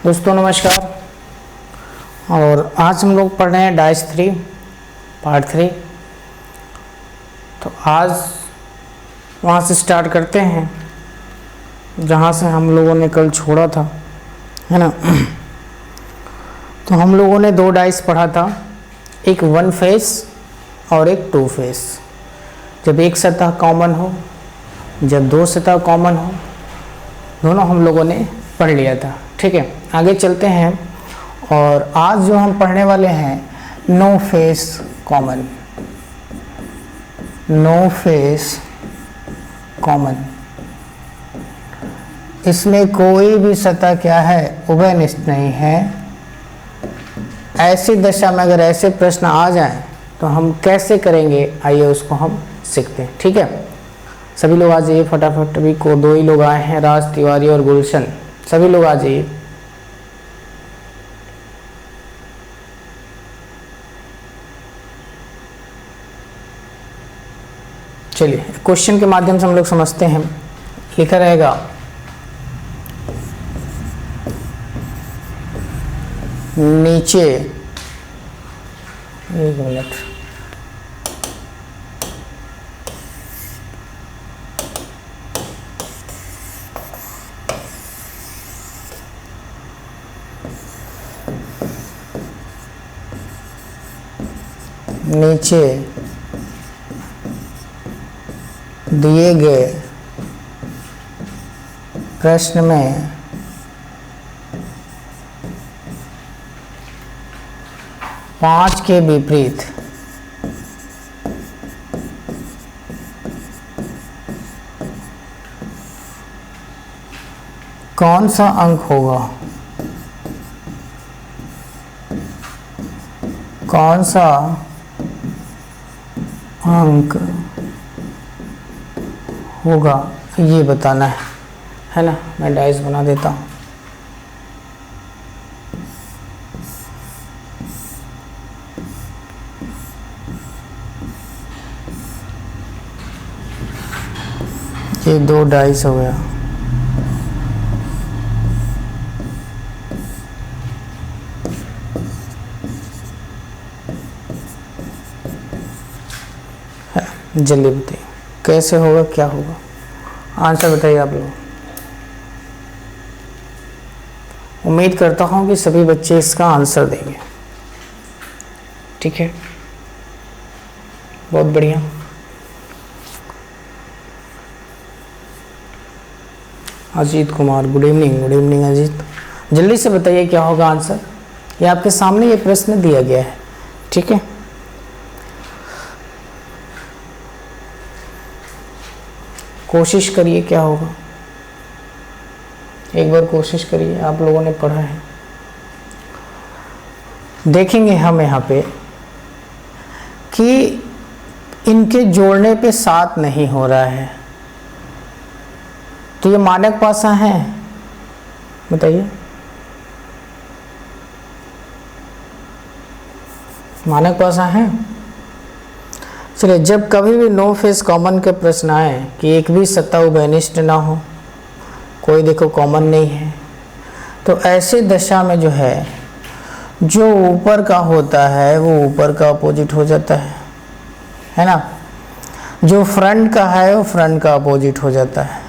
दोस्तों नमस्कार। और आज हम लोग पढ़ रहे हैं डाइस 3 पार्ट 3। तो आज वहाँ से स्टार्ट करते हैं जहाँ से हम लोगों ने कल छोड़ा था, है ना। तो हम लोगों ने 2 डाइस पढ़ा था, एक 1 फेस और एक 2 फेस। जब एक सतह कॉमन हो, जब 2 सतह कॉमन हो, दोनों हम लोगों ने पढ़ लिया था। ठीक है, आगे चलते हैं। और आज जो हम पढ़ने वाले हैं no face common, no face common. इसमें कोई भी सतह क्या है, उभयनिष्ठ नहीं है। ऐसी दशा में अगर ऐसे प्रश्न आ जाएं तो हम कैसे करेंगे, आइए उसको हम सीखते हैं। ठीक है, सभी लोग आ जाइए फटाफट। अभी को 2 ही लोग आए हैं, राज तिवारी और गुलशन। सभी लोग आ जाइए। चलिए क्वेश्चन के माध्यम से हम लोग समझते हैं। लिखा रहेगा नीचे, एक मिनट, नीचे दिए गए प्रश्न में पांच के विपरीत कौन सा अंक होगा, कौन सा अंक होगा, ये बताना है ना। मैं डाइस बना देता हूँ। ये 2 डाइस हो गया। जल्दी बताइए कैसे होगा, क्या होगा, आंसर बताइए आप लोग। उम्मीद करता हूँ कि सभी बच्चे इसका आंसर देंगे। ठीक है, बहुत बढ़िया। Ajit Kumar, good evening. Good evening Ajit. जल्दी से बताइए क्या होगा आंसर। ये आपके सामने ये प्रश्न दिया गया है। ठीक है, कोशिश करिए क्या होगा, एक बार कोशिश करिए। आप लोगों ने पढ़ा है। देखेंगे हम यहाँ पे कि इनके जोड़ने पे 7 नहीं हो रहा है, तो ये मानक पासा है, बताइए। मानक पासा है। चलिए, जब कभी भी नो फेस कॉमन के प्रश्न आए कि एक भी सतह उभयनिष्ठ ना हो, कोई देखो कॉमन नहीं है, तो ऐसे दशा में जो है, जो ऊपर का होता है वो ऊपर का अपोजिट हो जाता है ना। जो फ्रंट का है वो फ्रंट का अपोजिट हो जाता है,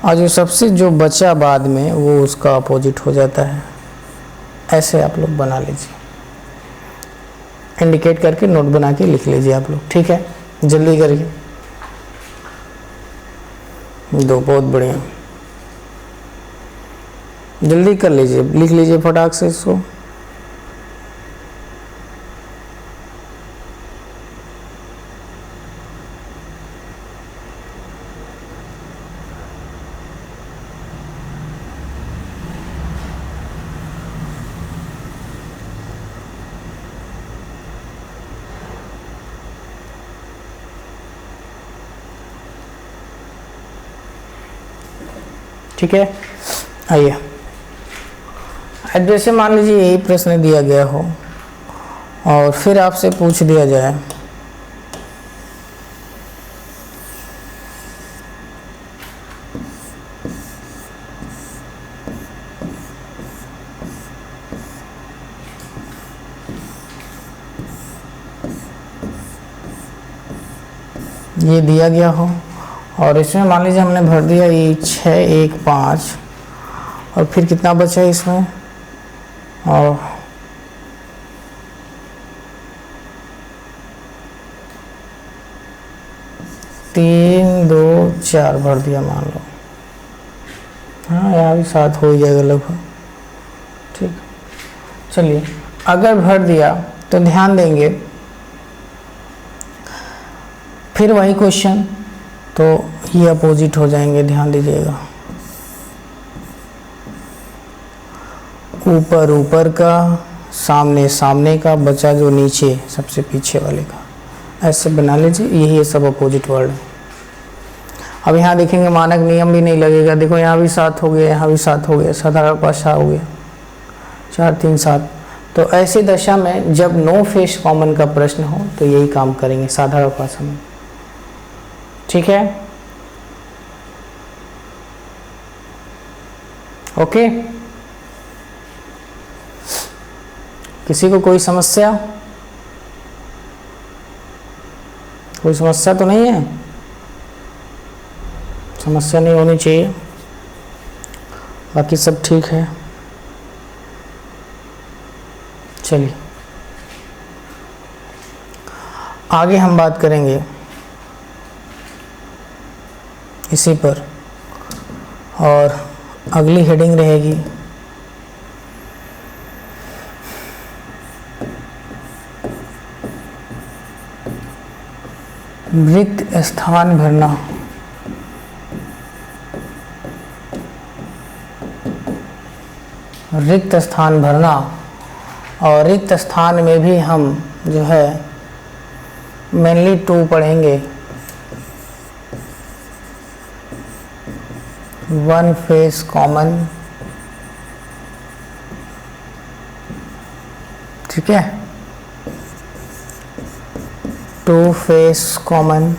और जो सबसे जो बचा बाद में वो उसका अपोजिट हो जाता है। ऐसे आप लोग बना लीजिए, इंडिकेट करके नोट बना के लिख लीजिए आप लोग। ठीक है, जल्दी करिए। 2, बहुत बढ़िया, जल्दी कर लीजिए, लिख लीजिए फटाक से इसको। ठीक है, आइए। अब जैसे मान लीजिए यही प्रश्न दिया गया हो और फिर आपसे पूछ दिया जाए ये दिया गया हो और इसमें मान लीजिए हमने भर दिया ये 6 1 5 और फिर कितना बचा है इसमें, और 3 2 4 भर दिया मान लो। हाँ यहाँ भी 7 हो ही जाएगा लगभग। ठीक, चलिए अगर भर दिया तो ध्यान देंगे फिर वही क्वेश्चन, तो ये अपोजिट हो जाएंगे, ध्यान दीजिएगा। ऊपर ऊपर का, सामने सामने का, बचा जो नीचे सबसे पीछे वाले का, ऐसे बना लीजिए। यही है सब अपोजिट वर्ड। अब यहाँ देखेंगे मानक नियम भी नहीं लगेगा। देखो यहाँ भी 7 हो गया, यहाँ भी 7 हो गया, साधारण भाषा हो गया 4 3 7। तो ऐसी दशा में जब नो फेस कॉमन का प्रश्न हो तो यही काम करेंगे साधारण भाषा में। ठीक है, ओके। किसी को कोई समस्या? कोई समस्या तो नहीं है? समस्या नहीं होनी चाहिए, बाकी सब ठीक है। चलिए आगे हम बात करेंगे इसी पर, और अगली हेडिंग रहेगी रिक्त स्थान भरना। रिक्त स्थान भरना, और रिक्त स्थान में भी हम जो है मेनली 2 पढ़ेंगे। 1 फेस कॉमन, ठीक है, 2 face common,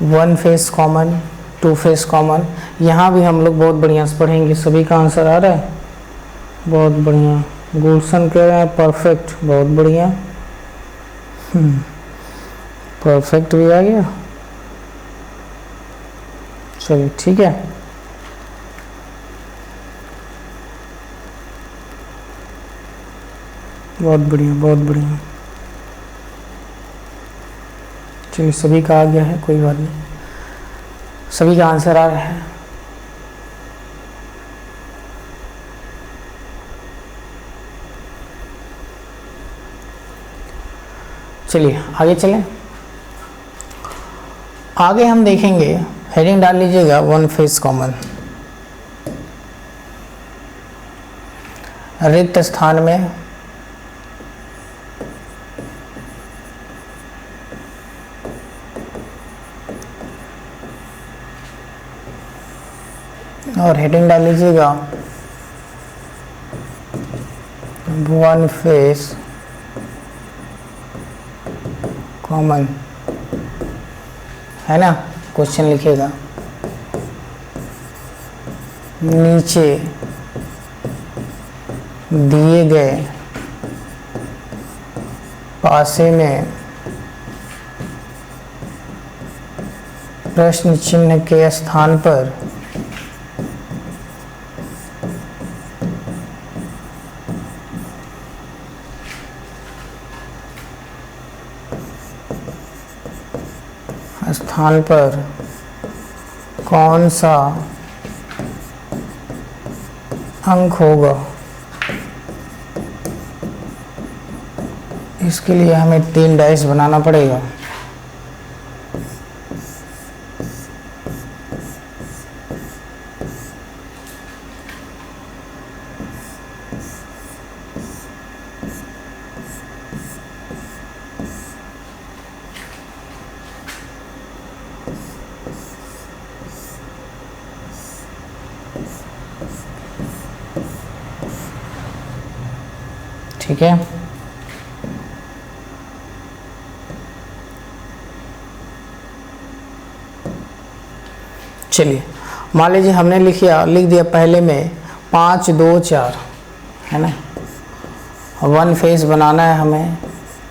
1 face common, 2 face common. यहाँ भी हम लोग बहुत बढ़िया से पढ़ेंगे। सभी का आंसर आ रहा है? बहुत बढ़िया। गुलशन कह रहे हैं परफेक्ट, बहुत बढ़िया। परफेक्ट भी आ गया। चलिए ठीक है, बहुत बढ़िया बहुत बढ़िया। चलिए सभी का आ गया है, कोई बात नहीं, सभी का आंसर आ रहा है। चलिए आगे चलें। आगे हम देखेंगे, हेडिंग डाल लीजिएगा 1 फेस कॉमन। रिक्त स्थान में और हेडिंग डाल लीजिएगा 1 फेस कॉमन, है ना। क्वेश्चन लिखेगा नीचे दिए गए पासे में प्रश्न चिन्ह के स्थान पर कौन सा अंक होगा। इसके लिए हमें 3 डाइस बनाना पड़ेगा। ठीक है, चलिए मान लीजिए हमने लिख दिया पहले में 5 2 4, है ना। 1 फेस बनाना है हमें,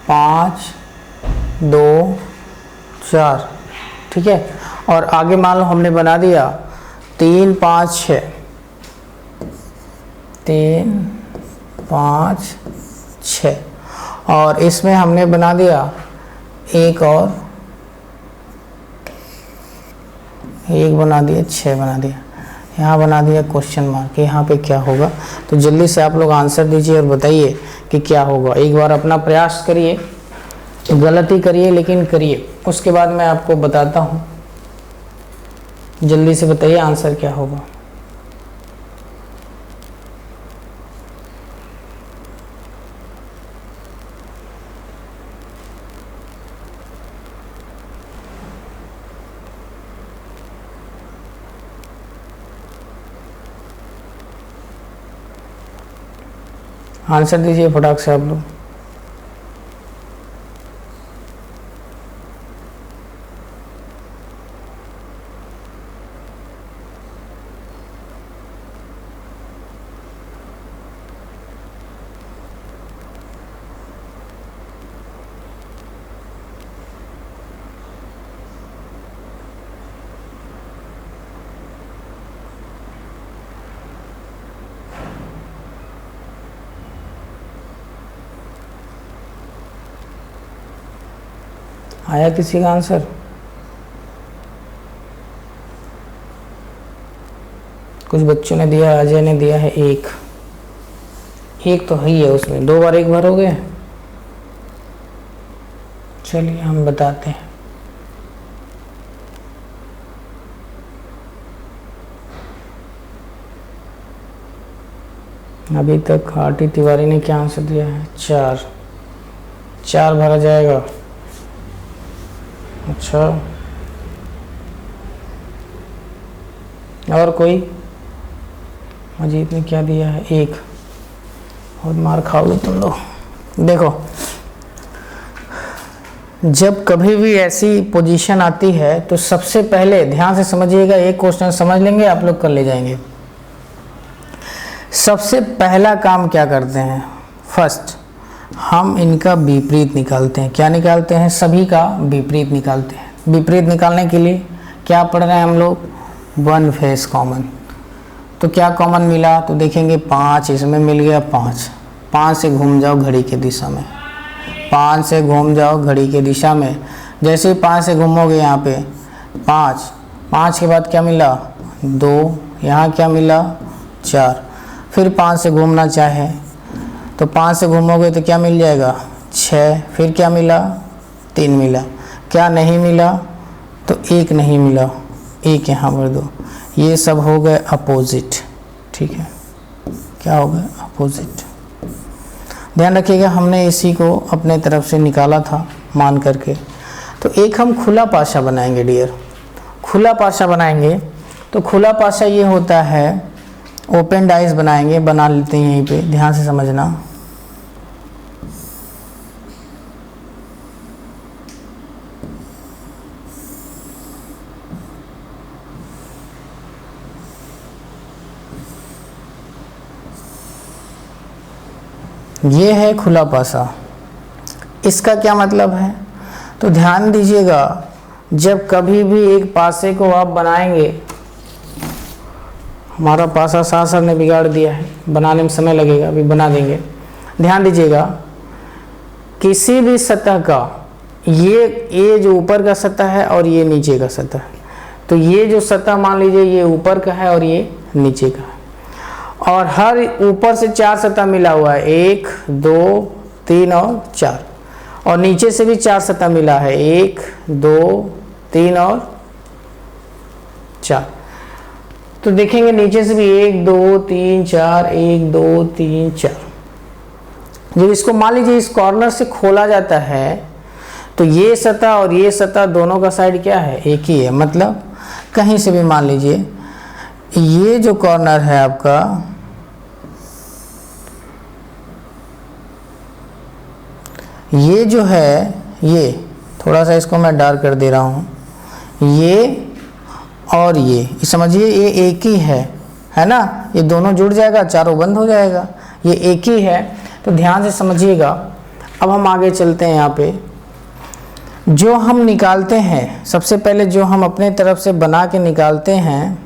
5 2 4, ठीक है। और आगे मान लो हमने बना दिया 3 5 6, 3 5 6, और इसमें हमने बना दिया एक और, एक बना दिया, 6 बना दिया, यहाँ बना दिया क्वेश्चन मार्क। यहाँ पे क्या होगा? तो जल्दी से आप लोग आंसर दीजिए और बताइए कि क्या होगा। एक बार अपना प्रयास करिए, गलती करिए लेकिन करिए, उसके बाद मैं आपको बताता हूँ। जल्दी से बताइए आंसर क्या होगा। आंसर दीजिए फटाक से आप लोग। आया किसी का आंसर? कुछ बच्चों ने दिया, अजय ने दिया है एक, एक तो ही है उसमें, 2 बार 1 भरोगे। चलिए हम बताते हैं। अभी तक आरटी तिवारी ने क्या आंसर दिया है? 4, 4 भरा जाएगा। अच्छा, और कोई? अजीत ने क्या दिया है? 1। और मार खाओगे तुम लोग। देखो, जब कभी भी ऐसी पोजीशन आती है तो सबसे पहले ध्यान से समझिएगा, एक क्वेश्चन समझ लेंगे आप लोग, कर ले जाएंगे। सबसे पहला काम क्या करते हैं? फर्स्ट हम इनका विपरीत निकालते हैं। क्या निकालते हैं? सभी का विपरीत निकालते हैं। विपरीत निकालने के लिए क्या पढ़ रहे हैं हम लोग? 1 फेस कॉमन। तो क्या कॉमन मिला? तो देखेंगे 5, इसमें मिल गया 5। 5 से घूम जाओ घड़ी के दिशा में, 5 से घूम जाओ घड़ी के दिशा में। जैसे ही 5 से घूमोगे यहाँ पे 5, 5 के बाद क्या मिला? 2, यहाँ क्या मिला? 4। फिर 5 से घूमना चाहे तो 5 से घूमोगे तो क्या मिल जाएगा? 6। फिर क्या मिला? 3 मिला। क्या नहीं मिला? तो 1 नहीं मिला, 1 यहाँ भर दो। ये सब हो गए अपोजिट, ठीक है। क्या हो गए? अपोजिट। ध्यान रखिएगा, हमने इसी को अपने तरफ से निकाला था मान करके। तो एक हम खुला पाशा बनाएंगे डियर। खुला पाशा बनाएंगे तो खुला पाशा ये होता है, ओपन डाइस बनाएंगे, बना लेते हैं यहीं पे, ध्यान से समझना। ये है खुला पासा। इसका क्या मतलब है? तो ध्यान दीजिएगा, जब कभी भी एक पासे को आप बनाएंगे, हमारा पासा सर ने बिगाड़ दिया है, बनाने में समय लगेगा, अभी बना देंगे। ध्यान दीजिएगा, किसी भी सतह का ये जो ऊपर का सतह है और ये नीचे का सतह, तो ये जो सतह मान लीजिए ये ऊपर का है और ये नीचे का है, और हर ऊपर से 4 सतह मिला हुआ है, 1 2 3 और 4, और नीचे से भी 4 सतह मिला है, 1 2 3 और 4। तो देखेंगे नीचे से भी 1 2 3 4, 1 2 3 4। जब इसको मान लीजिए इस कॉर्नर से खोला जाता है तो ये सतह और ये सतह दोनों का साइड क्या है? एक ही है। मतलब कहीं से भी मान लीजिए ये जो कॉर्नर है आपका, ये जो है, ये थोड़ा सा इसको मैं डार्क कर दे रहा हूँ, ये और ये समझिए ये एक ही है ना। ये दोनों जुड़ जाएगा, चारों बंद हो जाएगा, ये एक ही है। तो ध्यान से समझिएगा, अब हम आगे चलते हैं। यहाँ पे जो हम निकालते हैं, सबसे पहले जो हम अपने तरफ से बना के निकालते हैं,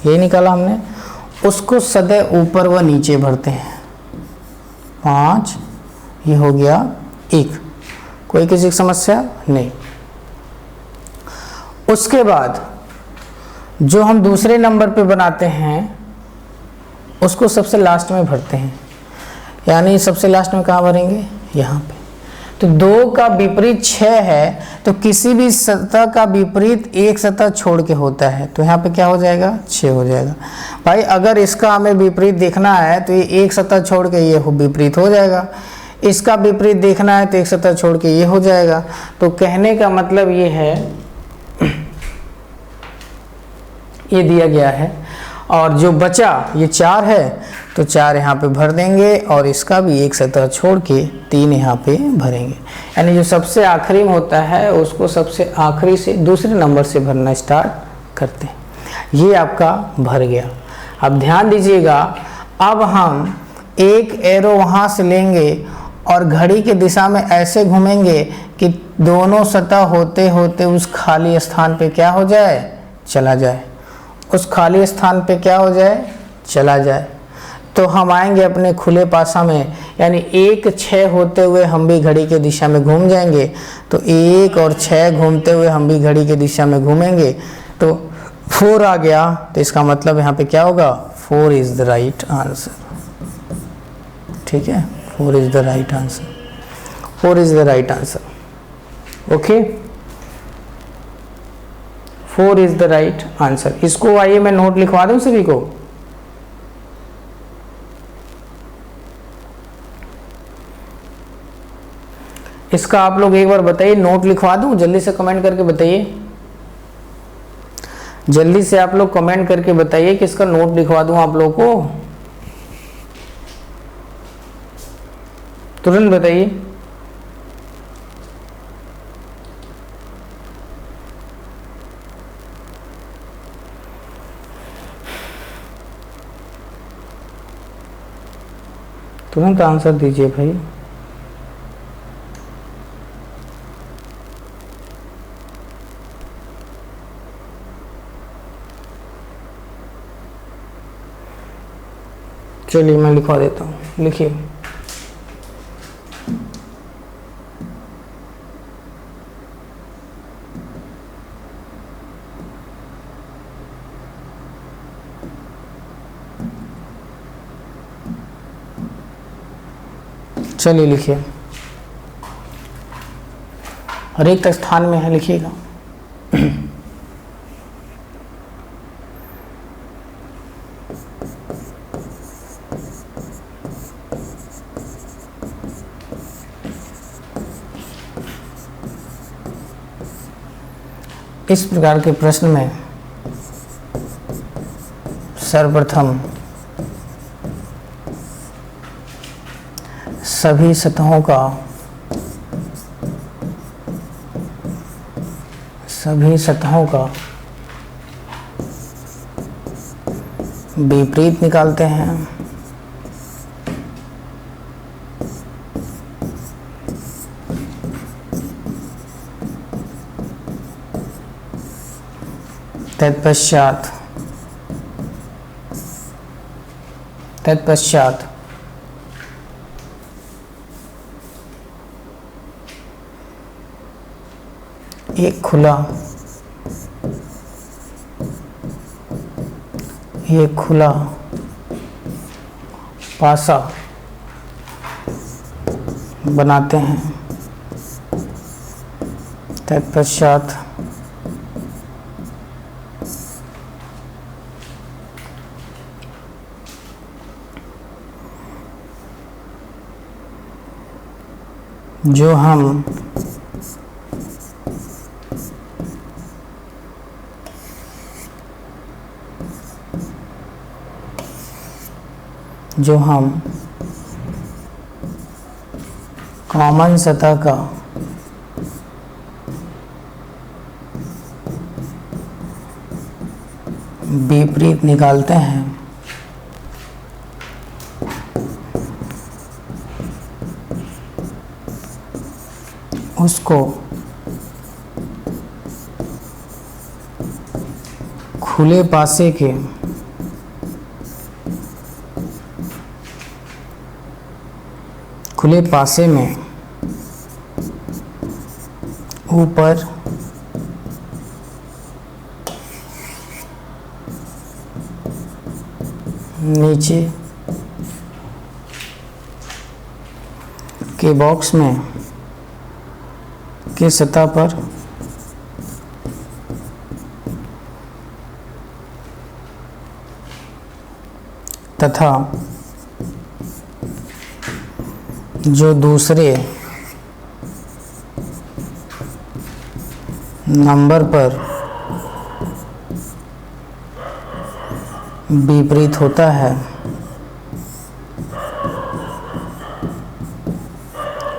ये निकाला हमने, उसको सदैव ऊपर व नीचे भरते हैं। 5, ये हो गया 1, कोई किसी की समस्या नहीं। उसके बाद जो हम दूसरे नंबर पे बनाते हैं उसको सबसे लास्ट में भरते हैं, यानी सबसे लास्ट में कहाँ भरेंगे, यहाँ पे। तो 2 का विपरीत 6 है, तो किसी भी सतह का विपरीत एक सतह छोड़ के होता है, तो यहाँ पे क्या हो जाएगा, 6 हो जाएगा। भाई अगर इसका हमें विपरीत देखना है तो ये एक सतह छोड़ के ये विपरीत हो जाएगा, इसका विपरीत देखना है तो एक सतह छोड़ के ये हो जाएगा। तो कहने का मतलब ये है, ये दिया गया है, और जो बचा ये 4 है, तो 4 यहाँ पे भर देंगे और इसका भी एक सतह छोड़ के 3 यहाँ पे भरेंगे। यानी जो सबसे आखिरी में होता है उसको सबसे आखिरी से दूसरे नंबर से भरना स्टार्ट करते हैं। ये आपका भर गया। अब ध्यान दीजिएगा, अब हम एक एरो वहाँ से लेंगे और घड़ी के दिशा में ऐसे घूमेंगे कि दोनों सतह होते होते उस खाली स्थान पे क्या हो जाए, चला जाए, उस खाली स्थान पे क्या हो जाए, चला जाए। तो हम आएंगे अपने खुले पासा में, यानी 1, 6 होते हुए हम भी घड़ी के दिशा में घूम जाएंगे। तो 1 और 6 घूमते हुए हम भी घड़ी के दिशा में घूमेंगे, तो 4 आ गया। तो इसका मतलब यहाँ पे क्या होगा, 4 इज द राइट आंसर। ठीक है, 4 is the right answer, 4 is the right answer. Okay, 4 is the right answer. इसको आइए मैं नोट लिखवा दूं सभी को। इसका आप लोग एक बार बताइए, नोट लिखवा दूं, जल्दी से कमेंट करके बताइए, जल्दी से आप लोग कमेंट करके बताइए कि इसका नोट लिखवा दूं आप लोग को, तुरंत बताइए। तुरंत आंसर दीजिए भाई। चलिए मैं लिखवा देता हूँ, लिखिए। चलिए लिखिए, हर एक स्थान में है, लिखिएगा। इस प्रकार के प्रश्न में सर्वप्रथम सभी सतहों का विपरीत निकालते हैं। तत्पश्चात एक खुला पासा बनाते हैं। तत्पश्चात जो हम कॉमन सतह का विपरीत निकालते हैं उसको खुले पासे के खुले पासे में ऊपर नीचे के बॉक्स में के सतह पर तथा जो दूसरे नंबर पर विपरीत होता है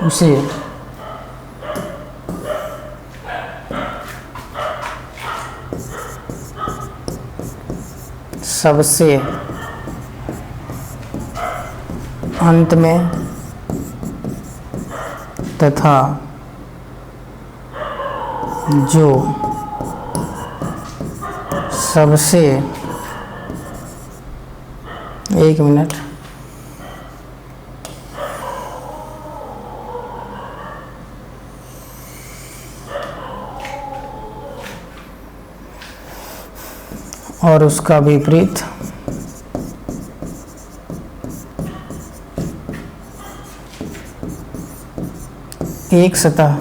उसे सबसे अंत में तथा जो सबसे एक मिनट और उसका विपरीत एक सतह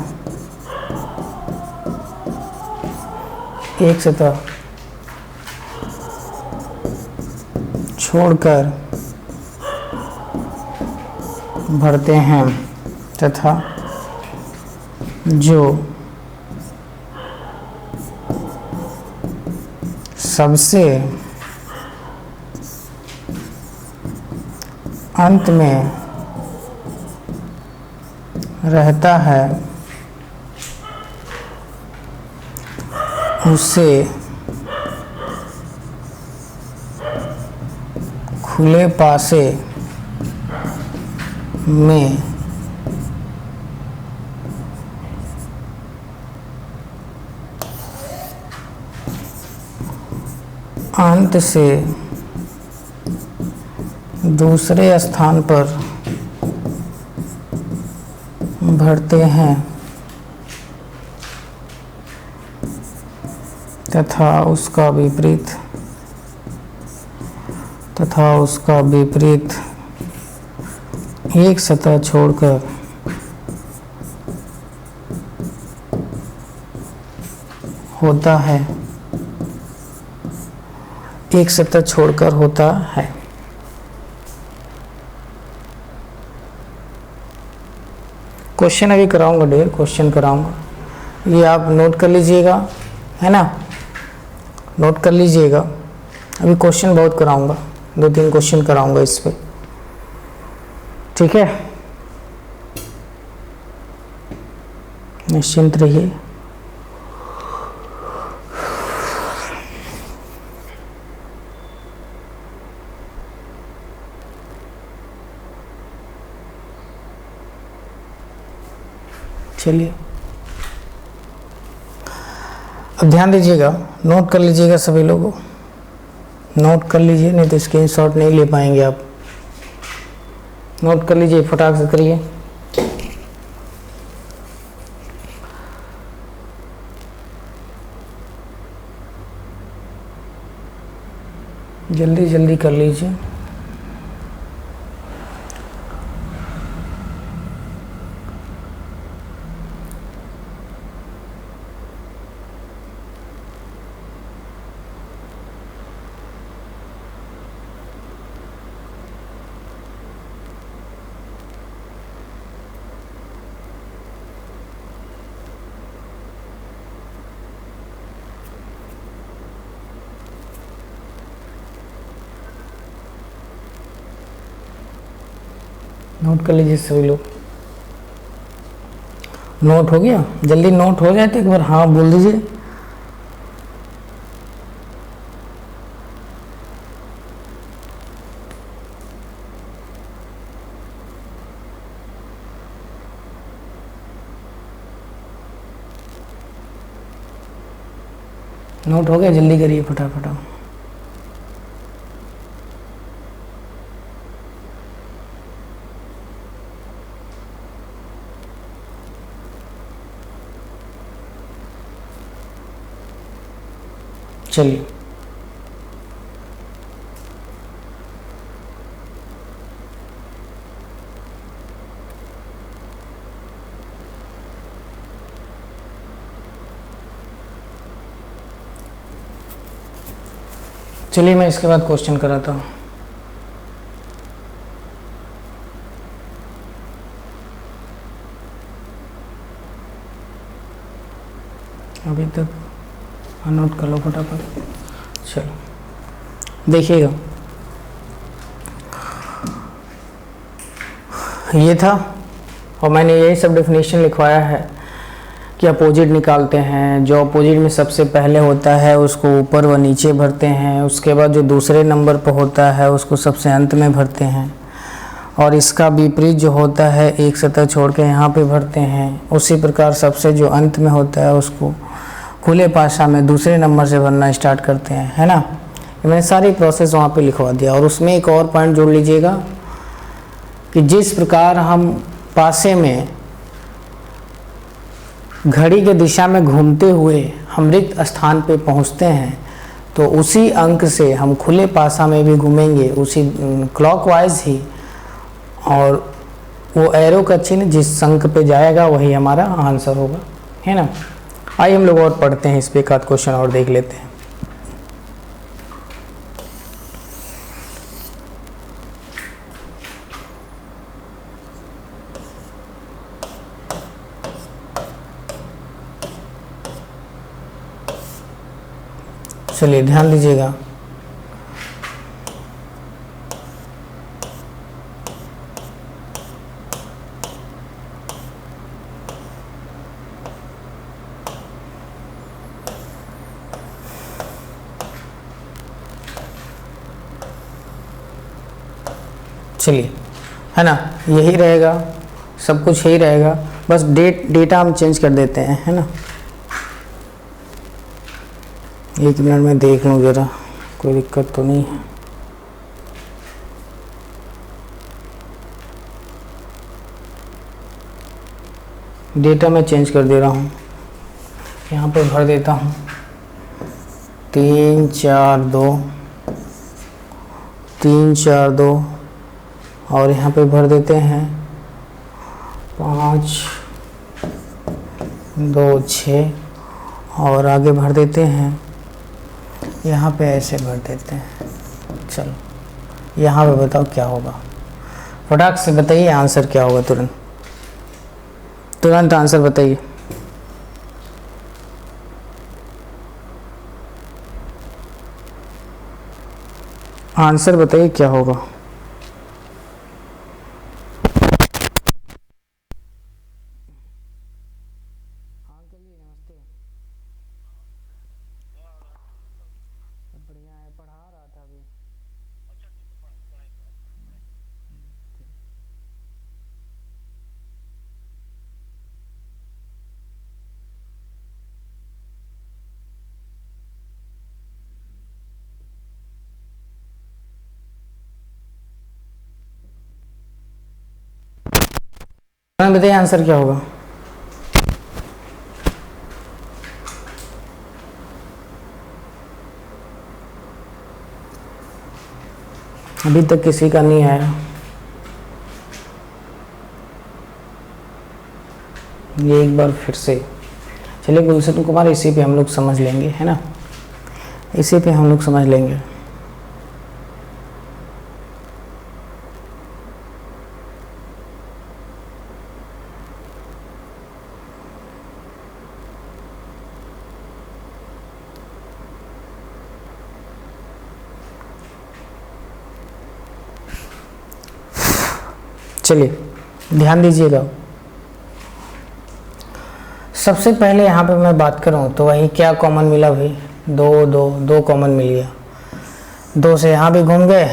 छोड़कर भरते हैं तथा जो सबसे अंत में रहता है उसे खुले पासे में अंत से दूसरे स्थान पर भरते हैं तथा उसका विपरीत एक सतह छोड़कर होता है एक सतह छोड़कर होता है। क्वेश्चन अभी कराऊंगा, ढेर क्वेश्चन कराऊंगा, ये आप नोट कर लीजिएगा, है ना, नोट कर लीजिएगा। अभी क्वेश्चन बहुत कराऊंगा, 2-3 क्वेश्चन कराऊंगा इस पे, ठीक है, निश्चिंत रहिए। चलिए अब ध्यान दीजिएगा, नोट कर लीजिएगा सभी लोगों, नोट कर लीजिए, नहीं तो स्क्रीनशॉट नहीं ले पाएंगे आप। नोट कर लीजिए, फटाक से करिए। जल्दी जल्दी कर लीजिए। नोट कर लीजिए सभी लोग। नोट हो गया? जल्दी नोट हो जाए तो एक बार हाँ बोल दीजिए। नोट हो गया, जल्दी करिए फटाफट। चलिए, चलिए मैं इसके बाद क्वेश्चन कराता हूँ। अभी तक नोट कर लो फटाफट। चलो देखिएगा, ये था और मैंने यही सब डेफिनेशन लिखवाया है कि अपोजिट निकालते हैं। जो अपोजिट में सबसे पहले होता है उसको ऊपर व नीचे भरते हैं, उसके बाद जो दूसरे नंबर पर होता है उसको सबसे अंत में भरते हैं, और इसका विपरीत जो होता है एक सतह छोड़ के यहाँ पे भरते हैं। उसी प्रकार सबसे जो अंत में होता है उसको खुले पाशा में दूसरे नंबर से भरना स्टार्ट करते हैं, है ना। मैंने सारी प्रोसेस वहाँ पे लिखवा दिया। और उसमें एक और पॉइंट जोड़ लीजिएगा कि जिस प्रकार हम पासे में घड़ी के दिशा में घूमते हुए हम रिक्त स्थान पे पहुँचते हैं, तो उसी अंक से हम खुले पासा में भी घूमेंगे, उसी क्लॉकवाइज ही, और वो एरो का चिन्ह जिस अंक पे जाएगा वही हमारा आंसर होगा, है ना। आइए हम लोग और पढ़ते हैं, इस पे एक आध क्वेश्चन और देख लेते हैं। चलिए ध्यान दीजिएगा, चलिए, है ना, यही रहेगा, सब कुछ यही रहेगा, बस डेटा हम चेंज कर देते हैं, है ना। एक मिनट में देख लूँ ज़रा, कोई दिक्कत तो नहीं है। डेटा मैं चेंज कर दे रहा हूँ, यहाँ पे भर देता हूँ 3 4 2 3 4 2, और यहाँ पे भर देते हैं 5 2 6, और आगे भर देते हैं, यहाँ पे ऐसे भर देते हैं। चलो यहाँ पे बताओ क्या होगा, फटाक से बताइए आंसर क्या होगा, तुरंत तुरंत आंसर बताइए। आंसर बताइए क्या होगा। बढ़िया है, पढ़ा रहा था अभी। बताइए आंसर क्या होगा। अभी तक किसी का नहीं आया। ये एक बार फिर से, चलिए गुलशन कुमार, इसी पे हम लोग समझ लेंगे, है ना, इसी पे हम लोग समझ लेंगे। चलिए ध्यान दीजिएगा, सबसे पहले यहाँ पे मैं बात करूँ तो वही क्या कॉमन मिला भाई, 2 कॉमन मिल गया। 2 से यहाँ भी घूम गए,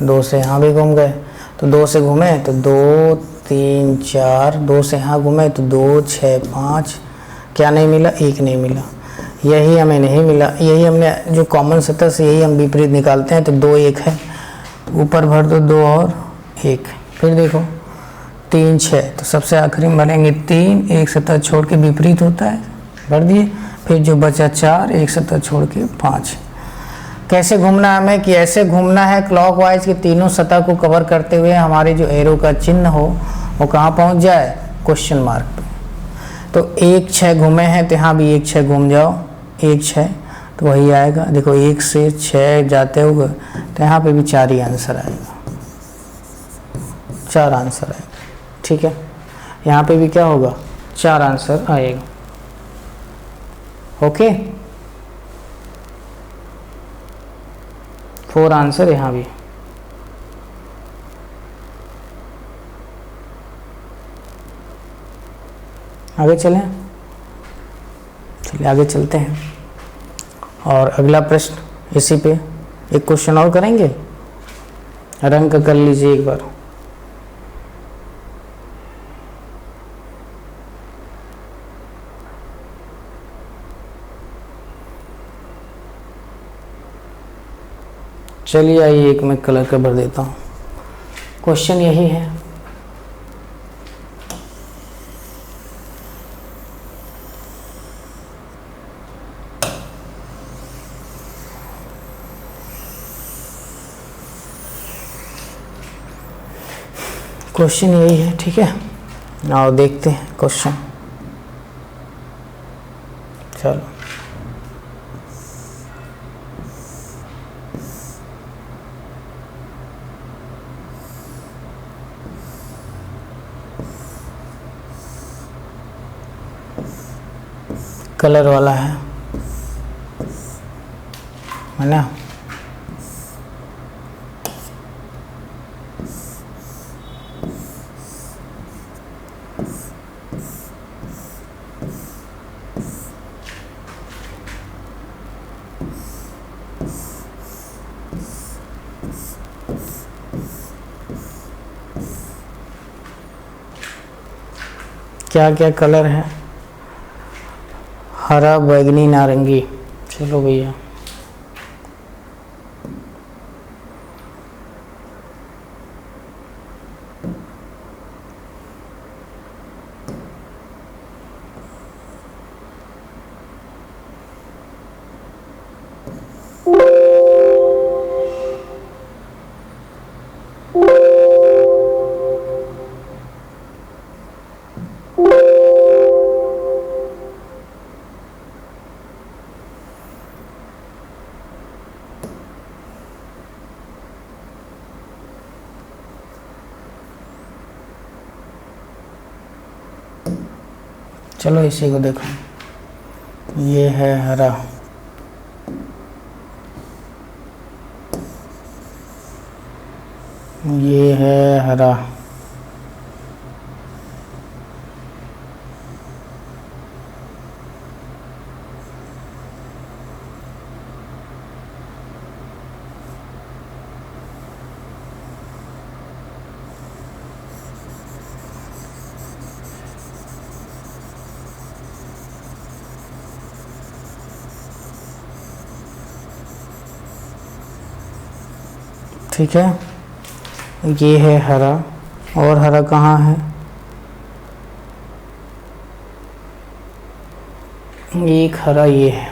2 से यहाँ भी घूम गए, तो 2 से घूमे तो 2 3 4, 2 से यहाँ घूमे तो 2 6 5, क्या नहीं मिला, 1 नहीं मिला। यही हमें नहीं मिला, यही हमने जो कॉमन सतह से यही हम विपरीत निकालते हैं। तो 2 1 है, ऊपर भर दो 2 और 1, फिर देखो 3 6, तो सबसे आखिरी में भरेंगे 3, एक सतह छोड़ के विपरीत होता है, भर दिए। फिर जो बचा 4, एक सतह छोड़ के 5। कैसे घूमना है हमें, कि ऐसे घूमना है क्लॉकवाइज कि तीनों सतह को कवर करते हुए हमारे जो एरो का चिन्ह हो वो कहाँ पहुँच जाए, क्वेश्चन मार्क पे। तो 1 6 घूमे हैं तो यहाँ भी 1 6 घूम जाओ, 1 6 तो वही आएगा। देखो 1 से 6 जाते हुए तो यहाँ पे भी 4 ही आंसर आएगा, 4 आंसर आएगा। ठीक है, यहाँ पे भी क्या होगा, 4 आंसर आएगा। ओके, 4 आंसर यहाँ भी। आगे चलें, चलिए आगे चलते हैं। और अगला प्रश्न इसी पे एक क्वेश्चन और करेंगे, रंग का कर लीजिए एक बार। चलिए आइए एक मैं कलर का भर देता हूँ। क्वेश्चन यही है, क्वेश्चन यही है। ठीक है, आओ देखते हैं क्वेश्चन। चलो कलर वाला है ना। क्या क्या कलर है, हरा, बैगनी, नारंगी। चलो भैया, चलो इसी को देखो, ये है हरा, ये है हरा, ठीक है, ये है हरा। और हरा कहाँ है, एक हरा ये है।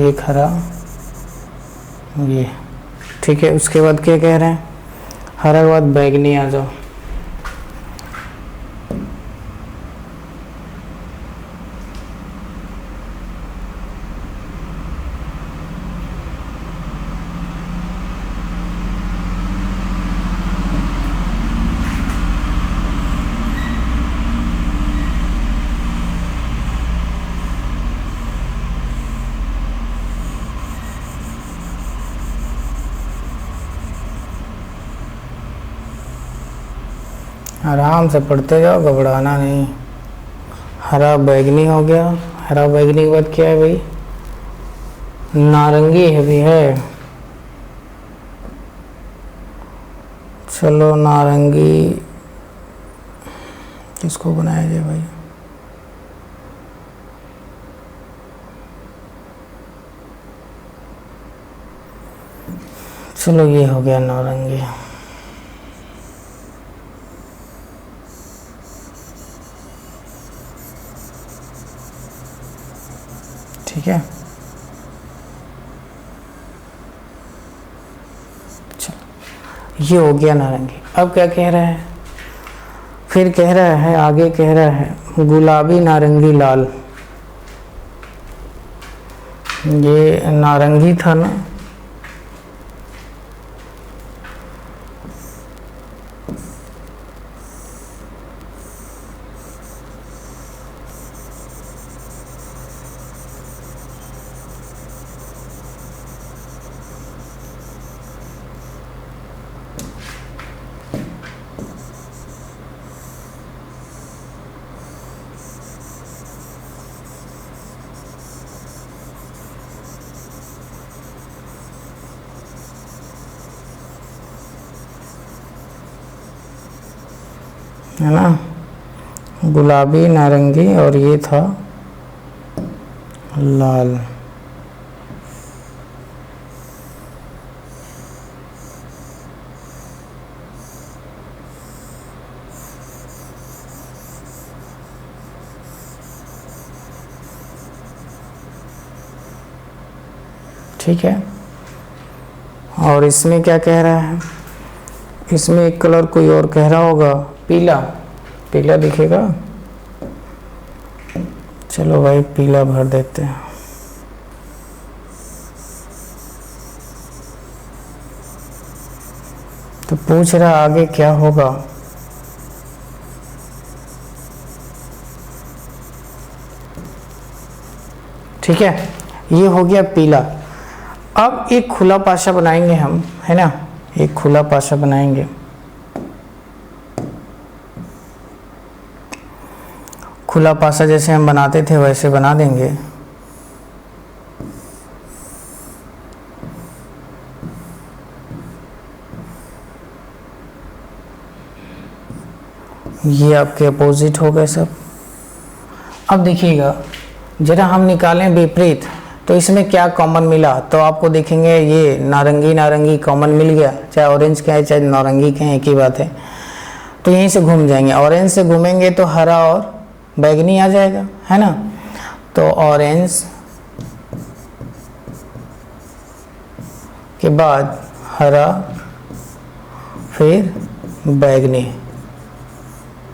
एक हरा ये, ठीक है। उसके बाद क्या कह रहे हैं, हरा के बाद बैगनी आ जाओ। आराम से पढ़ते जाओ, घबराना नहीं। हरा बैगनी हो गया, हरा बैगनी के बाद क्या है भाई, नारंगी है भी है। चलो नारंगी किसको बनाया जाए भाई? चलो ये हो गया नारंगी। ठीक है, चलो ये हो गया नारंगी। अब क्या कह रहा है? फिर कह रहा है, आगे कह रहा है गुलाबी नारंगी लाल। ये नारंगी था ना, है ना, गुलाबी नारंगी और ये था लाल। ठीक है, और इसमें क्या कह रहा है? इसमें एक कलर कोई और कह रहा होगा, पीला। पीला दिखेगा, चलो भाई पीला भर देते हैं। तो पूछ रहा आगे क्या होगा? ठीक है, ये हो गया पीला। अब एक खुला पासा बनाएंगे हम, है ना, एक खुला पासा बनाएंगे। खुला पासा जैसे हम बनाते थे वैसे बना देंगे। ये आपके अपोजिट हो गए सब। अब देखिएगा जरा हम निकालें विपरीत, तो इसमें क्या कॉमन मिला? तो आपको देखेंगे ये नारंगी नारंगी कॉमन मिल गया, चाहे ऑरेंज का है चाहे नारंगी के हैं, एक ही बात है। तो यहीं से घूम जाएंगे, ऑरेंज से घूमेंगे तो हरा और बैगनी आ जाएगा, है ना। तो ऑरेंज के बाद हरा, फिर बैगनी,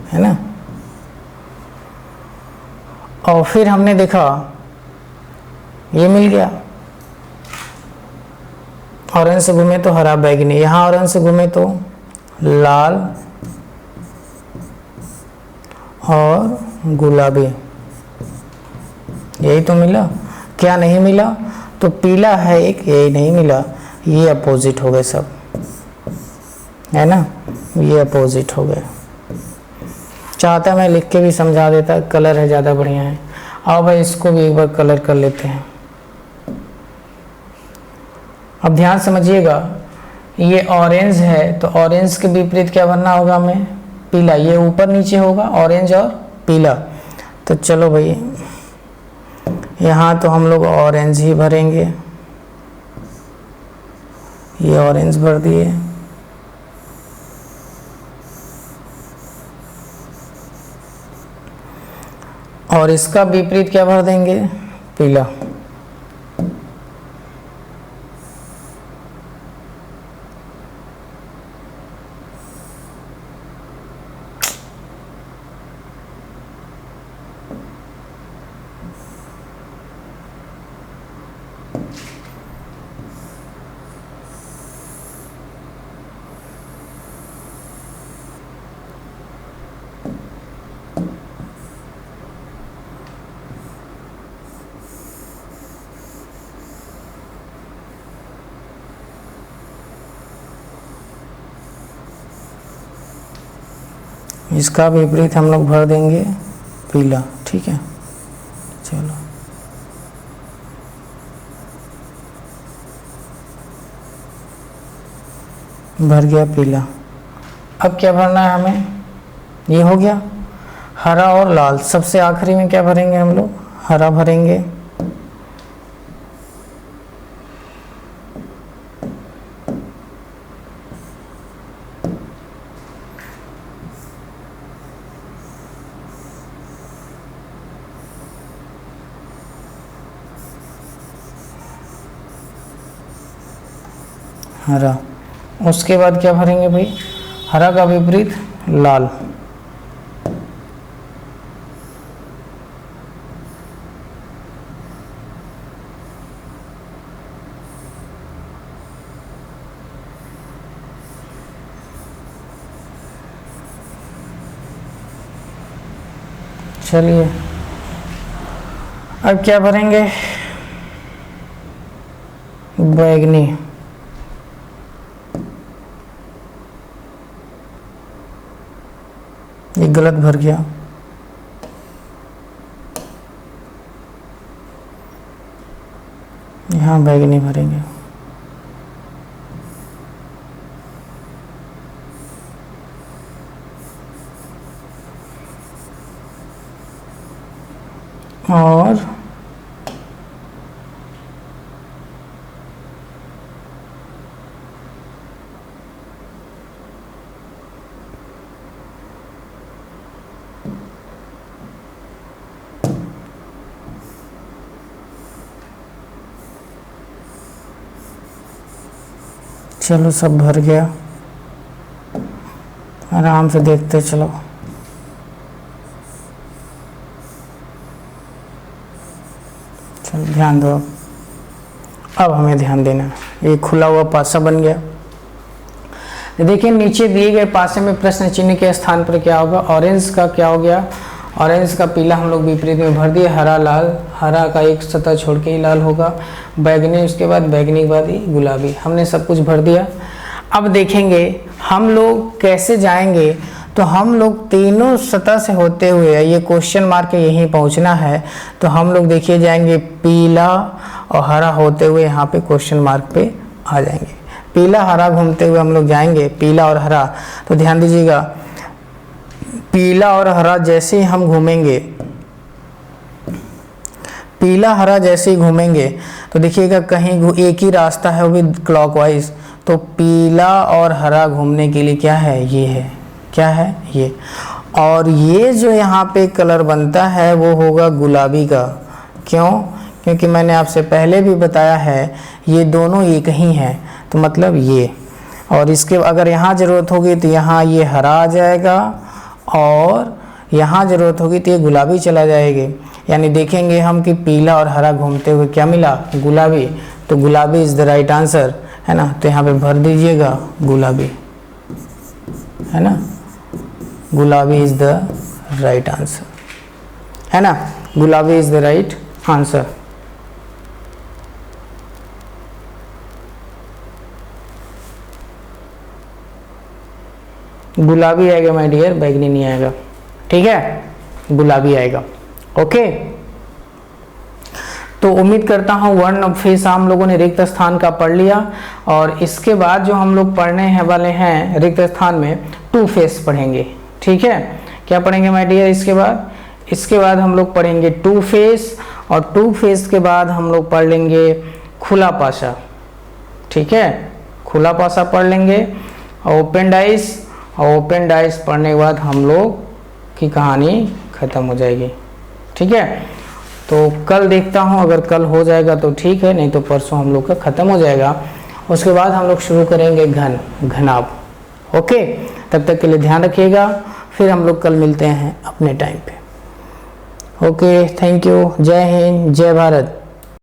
है ना। और फिर हमने देखा ये मिल गया, ऑरेंज से घूमे तो हरा बैगनी, यहाँ ऑरेंज से घूमे तो लाल और गुलाबी, यही तो मिला। क्या नहीं मिला? तो पीला है एक, यही नहीं मिला। ये अपोजिट हो गए सब, है ना, ये अपोजिट हो गए। चाहता मैं लिख के भी समझा देता, कलर है ज़्यादा बढ़िया है। आओ भाई इसको भी एक बार कलर कर लेते हैं। अब ध्यान समझिएगा, ये ऑरेंज है तो ऑरेंज के विपरीत क्या बनना होगा हमें? पीला। ये ऊपर नीचे होगा ऑरेंज और पीला। तो चलो भाई यहाँ तो हम लोग ऑरेंज ही भरेंगे, ये ऑरेंज भर दिए। और इसका विपरीत क्या भर देंगे? पीला। इसका विपरीत हम लोग भर देंगे पीला। ठीक है, चलो भर गया पीला। अब क्या भरना है हमें, ये हो गया हरा और लाल। सबसे आखिरी में क्या भरेंगे हम लोग, हरा भरेंगे। हरा, उसके बाद क्या भरेंगे भाई, हरा का विपरीत लाल। चलिए अब क्या भरेंगे, बैगनी। ये गलत भर गया, यहाँ बैगनी भरेंगे। और चलो सब भर गया, आराम से देखते चलो। चलो ध्यान दो, अब हमें ध्यान देना है। ये खुला हुआ पासा बन गया। देखिए नीचे दिए गए पासे में प्रश्न चिन्ह के स्थान पर क्या होगा, ऑरेंज का क्या हो गया, ऑरेंज का पीला हम लोग विपरीत में भर दिए, हरा लाल, हरा का एक सतह छोड़ के ही लाल होगा, बैगनी उसके बाद, बैगनी के बाद ही गुलाबी। हमने सब कुछ भर दिया। अब देखेंगे हम लोग कैसे जाएंगे, तो हम लोग तीनों सतह से होते हुए, ये क्वेश्चन मार्क यहीं पहुंचना है, तो हम लोग देखिए जाएंगे पीला और हरा होते हुए यहाँ पे क्वेश्चन मार्क पे आ जाएंगे। पीला हरा घूमते हुए हम लोग जाएंगे, पीला और हरा। तो ध्यान दीजिएगा, पीला और हरा जैसे ही हम घूमेंगे, पीला हरा जैसे ही घूमेंगे तो देखिएगा कहीं एक ही रास्ता है, वो भी क्लॉकवाइज। तो पीला और हरा घूमने के लिए क्या है, ये है, क्या है ये। और ये जो यहाँ पे कलर बनता है वो होगा गुलाबी का। क्यों, क्योंकि मैंने आपसे पहले भी बताया है ये दोनों एक ही हैं, तो मतलब ये। और इसके अगर यहाँ ज़रूरत होगी तो यहाँ ये हरा आ जाएगा, और यहाँ ज़रूरत होगी तो ये गुलाबी चला जाएगी। यानी देखेंगे हम कि पीला और हरा घूमते हुए क्या मिला, गुलाबी। तो गुलाबी इज़ द राइट आंसर, है ना। तो यहाँ पे भर दीजिएगा गुलाबी, है ना, गुलाबी इज़ द राइट आंसर, है ना, गुलाबी इज़ द राइट आंसर। गुलाबी आएगा माय डियर, बैगनी नहीं आएगा, ठीक है, गुलाबी आएगा। ओके, तो उम्मीद करता हूँ वर्ण फेस हम लोगों ने रिक्त स्थान का पढ़ लिया। और इसके बाद जो हम लोग पढ़ने हैं वाले हैं रिक्त स्थान में टू फेस पढ़ेंगे, ठीक है। क्या पढ़ेंगे माय डियर इसके बाद हम लोग पढ़ेंगे टू फेस, और टू फेस के बाद हम लोग पढ़ लेंगे खुला पासा, ठीक है, खुला पासा पढ़ लेंगे, और ओपन डाइस, और ओपन डाइस पढ़ने के बाद हम लोग की कहानी ख़त्म हो जाएगी, ठीक है। तो कल देखता हूँ, अगर कल हो जाएगा तो ठीक है, नहीं तो परसों हम लोग का ख़त्म हो जाएगा। उसके बाद हम लोग शुरू करेंगे घनाभ। ओके, तब तक के लिए ध्यान रखिएगा, फिर हम लोग कल मिलते हैं अपने टाइम पे। ओके, थैंक यू, जय हिंद, जय भारत।